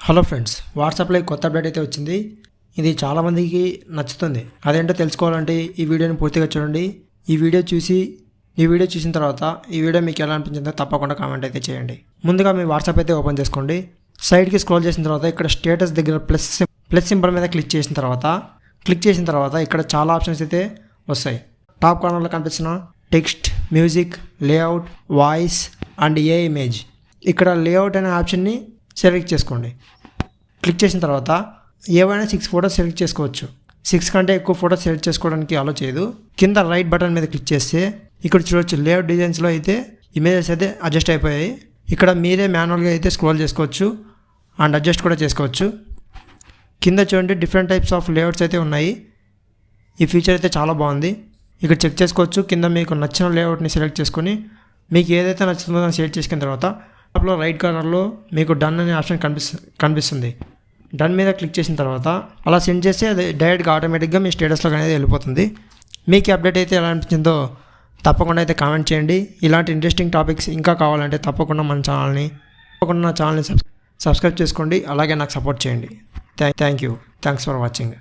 Hello friends, వాట్సాప్లో కొత్త update అయితే వచ్చింది. ఇది చాలామందికి నచ్చుతుంది. అదేంటో తెలుసుకోవాలంటే ఈ వీడియోని పూర్తిగా చూడండి. ఈ వీడియో చూసిన తర్వాత ఈ వీడియో మీకు ఎలా అనిపించిందో తప్పకుండా కామెంట్ అయితే చేయండి. ముందుగా మీ వాట్సాప్ అయితే ఓపెన్ చేసుకోండి. సైడ్కి స్క్రోల్ చేసిన తర్వాత ఇక్కడ స్టేటస్ దగ్గర ప్లస్ సింబల్ మీద క్లిక్ చేసిన తర్వాత ఇక్కడ చాలా ఆప్షన్స్ అయితే వస్తాయి. టాప్ కార్నర్లో కనిపిస్తున్న text, music, layout, voice and A image. ఇక్కడ లేఅవుట్ అనే ఆప్షన్ని సెలెక్ట్ చేసుకోండి. క్లిక్ చేసిన తర్వాత ఏవైనా 6 ఫోటోస్ సెలెక్ట్ చేసుకోవచ్చు. 6 కంటే ఎక్కువ ఫోటోస్ సెలెక్ట్ చేసుకోవడానికి అలో చేయదు. కింద రైట్ బటన్ మీద క్లిక్ చేస్తే ఇక్కడ చూడవచ్చు లేఅవుట్ డిజైన్స్లో అయితే ఇమేజెస్ అయితే అడ్జస్ట్ అయిపోయాయి. ఇక్కడ మీరే మాన్యువల్గా అయితే స్క్రోల్ చేసుకోవచ్చు అండ్ అడ్జస్ట్ కూడా చేసుకోవచ్చు. కింద చూడండి డిఫరెంట్ టైప్స్ ఆఫ్ లేఅవుట్స్ అయితే ఉన్నాయి. ఈ ఫీచర్ అయితే చాలా బాగుంది. ఇక్కడ చెక్ చేసుకోవచ్చు. కింద మీకు నచ్చిన లేఅవుట్ని సెలెక్ట్ చేసుకొని మీకు ఏదైతే నచ్చుతుందో దాన్ని సెలెక్ట్ చేసుకున్న తర్వాత టాప్లో రైట్ కార్నర్లో మీకు డన్ అనే ఆప్షన్ కనిపిస్తుంది. డన్ మీద క్లిక్ చేసిన తర్వాత అలా సెండ్ చేస్తే అది డైరెక్ట్గా ఆటోమేటిక్గా మీ స్టేటస్లోకి అనేది వెళ్ళిపోతుంది. మీకు ఈ అప్డేట్ అయితే ఎలా అనిపించిందో తప్పకుండా అయితే కామెంట్ చేయండి. ఇలాంటి ఇంట్రెస్టింగ్ టాపిక్స్ ఇంకా కావాలంటే తప్పకుండా నా ఛానల్ని సబ్స్క్రైబ్ చేసుకోండి. అలాగే నాకు సపోర్ట్ చేయండి. Thanks for watching.